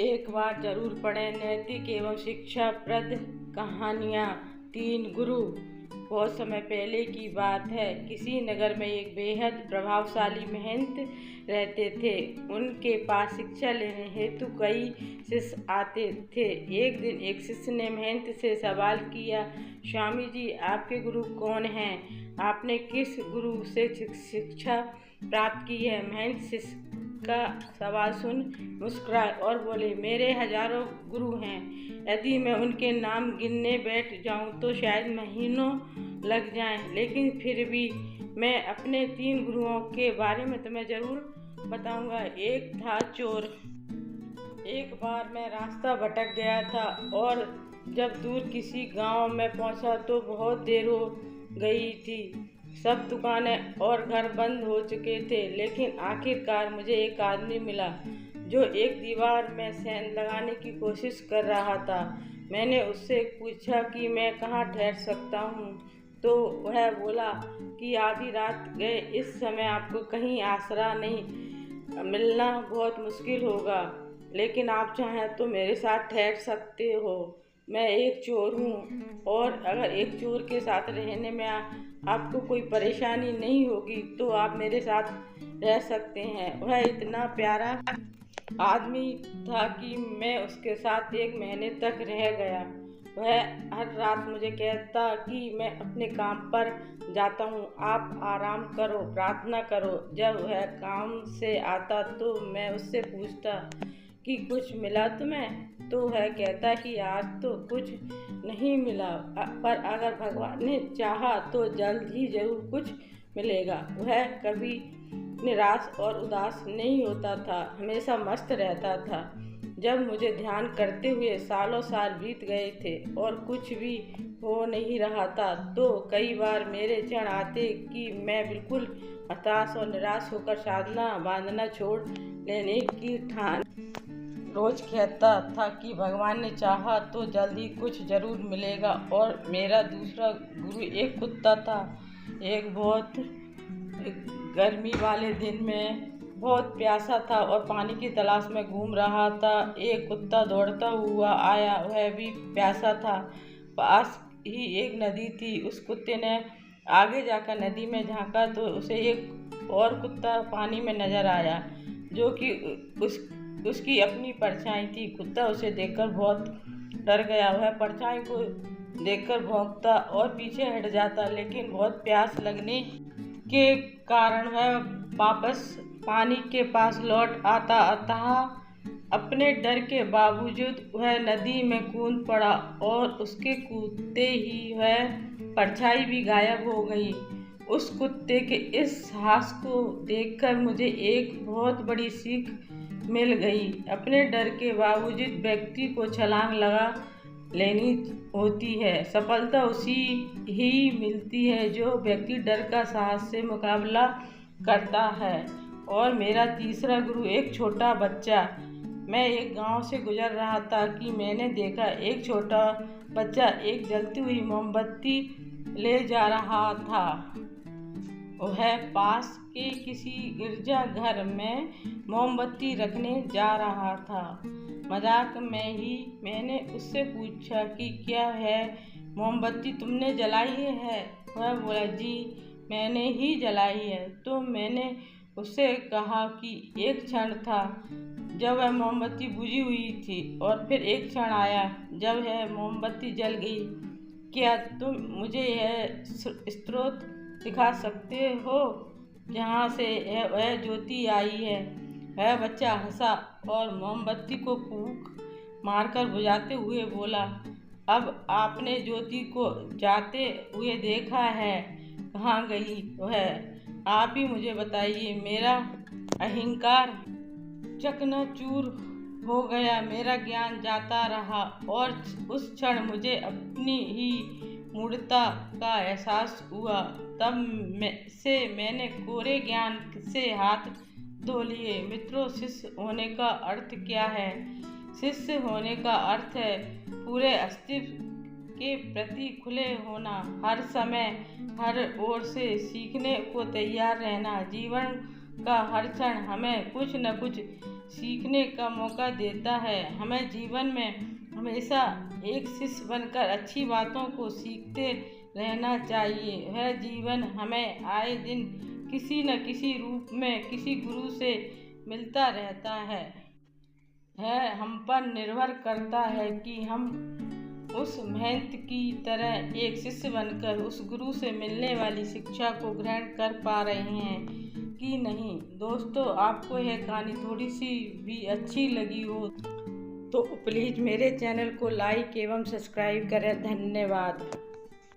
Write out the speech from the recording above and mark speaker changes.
Speaker 1: एक बार जरूर पढ़ें नैतिक एवं शिक्षाप्रद कहानियाँ। 3 गुरु। बहुत समय पहले की बात है। किसी नगर में एक बेहद प्रभावशाली महंत रहते थे। उनके पास शिक्षा लेने हेतु कई शिष्य आते थे। एक दिन एक शिष्य ने महंत से सवाल किया, स्वामी जी, आपके गुरु कौन हैं? आपने किस गुरु से शिक्षा प्राप्त की है? महंत शिष्य का सवाल सुन मुस्कुराए और बोले, मेरे हजारों गुरु हैं। यदि मैं उनके नाम गिनने बैठ जाऊं तो शायद महीनों लग जाएं, लेकिन फिर भी मैं अपने 3 गुरुओं के बारे में तुम्हें जरूर बताऊंगा। एक था चोर। एक बार मैं रास्ता भटक गया था और जब दूर किसी गांव में पहुंचा तो बहुत देर हो गई थी। सब दुकानें और घर बंद हो चुके थे, लेकिन आखिरकार मुझे एक आदमी मिला जो एक दीवार में सेंध लगाने की कोशिश कर रहा था। मैंने उससे पूछा कि मैं कहाँ ठहर सकता हूँ, तो वह बोला कि आधी रात गए इस समय आपको कहीं आसरा नहीं मिलना बहुत मुश्किल होगा, लेकिन आप चाहें तो मेरे साथ ठहर सकते हो। मैं एक चोर हूँ और अगर एक चोर के साथ रहने में आपको कोई परेशानी नहीं होगी तो आप मेरे साथ रह सकते हैं। वह इतना प्यारा आदमी था कि मैं उसके साथ 1 महीने तक रह गया। वह हर रात मुझे कहता कि मैं अपने काम पर जाता हूँ, आप आराम करो, प्रार्थना करो। जब वह काम से आता तो मैं उससे पूछता कि कुछ मिला तुम्हें? तो वह कहता कि आज तो कुछ नहीं मिला, पर अगर भगवान ने चाहा तो जल्द ही जरूर कुछ मिलेगा। वह कभी निराश और उदास नहीं होता था, हमेशा मस्त रहता था। जब मुझे ध्यान करते हुए सालों साल बीत गए थे और कुछ भी हो नहीं रहा था, तो कई बार मेरे क्षण आते कि मैं बिल्कुल हताश और निराश होकर साधना बांधना छोड़ लेने की ठान। रोज कहता था कि भगवान ने चाहा तो जल्दी कुछ जरूर मिलेगा। और मेरा दूसरा गुरु एक कुत्ता था। एक बहुत गर्मी वाले दिन में बहुत प्यासा था और पानी की तलाश में घूम रहा था। एक कुत्ता दौड़ता हुआ आया, वह भी प्यासा था। पास ही एक नदी थी। उस कुत्ते ने आगे जाकर नदी में झांका तो उसे एक और कुत्ता पानी में नजर आया, जो कि उसकी अपनी परछाई थी। कुत्ता उसे देखकर बहुत डर गया। वह परछाई को देखकर भौंकता और पीछे हट जाता, लेकिन बहुत प्यास लगने के कारण वह वापस पानी के पास लौट आता। अतः अपने डर के बावजूद वह नदी में कूद पड़ा और उसके कूदते ही वह परछाई भी गायब हो गई। उस कुत्ते के इस साहस को देखकर मुझे एक बहुत बड़ी सीख मिल गई। अपने डर के बावजूद व्यक्ति को छलांग लगा लेनी होती है। सफलता उसी ही मिलती है जो व्यक्ति डर का साहस से मुकाबला करता है। और मेरा तीसरा गुरु एक छोटा बच्चा। मैं एक गांव से गुजर रहा था कि मैंने देखा एक छोटा बच्चा एक जलती हुई मोमबत्ती ले जा रहा था। वह पास के किसी गिरजाघर में मोमबत्ती रखने जा रहा था। मजाक में ही मैंने उससे पूछा कि क्या है, मोमबत्ती तुमने जलाई है? वह बोला, जी मैंने ही जलाई है। तो मैंने उससे कहा कि एक क्षण था जब वह मोमबत्ती बुझी हुई थी और फिर एक क्षण आया जब वह मोमबत्ती जल गई। क्या तुम मुझे यह स्रोत दिखा सकते हो जहाँ से वह ज्योति आई है? वह बच्चा हंसा और मोमबत्ती को फूंक मारकर बुझाते हुए बोला, अब आपने ज्योति को जाते हुए देखा है, कहाँ गई वह? आप ही मुझे बताइए। मेरा अहंकार चकनाचूर हो गया, मेरा ज्ञान जाता रहा और उस क्षण मुझे अपनी ही मूढ़ता का एहसास हुआ। तब से मैंने कोरे ज्ञान से हाथ धो लिए। मित्रों, शिष्य होने का अर्थ क्या है? शिष्य होने का अर्थ है पूरे अस्तित्व के प्रति खुले होना, हर समय हर ओर से सीखने को तैयार रहना। जीवन का हर क्षण हमें कुछ न कुछ सीखने का मौका देता है। हमें जीवन में हमेशा एक शिष्य बनकर अच्छी बातों को सीखते रहना चाहिए। वह जीवन हमें आए दिन किसी न किसी रूप में किसी गुरु से मिलता रहता है। हम पर निर्भर करता है कि हम उस महंत की तरह एक शिष्य बनकर उस गुरु से मिलने वाली शिक्षा को ग्रहण कर पा रहे हैं कि नहीं। दोस्तों, आपको यह कहानी थोड़ी सी भी अच्छी लगी हो तो प्लीज़ मेरे चैनल को लाइक एवं सब्सक्राइब करें। धन्यवाद।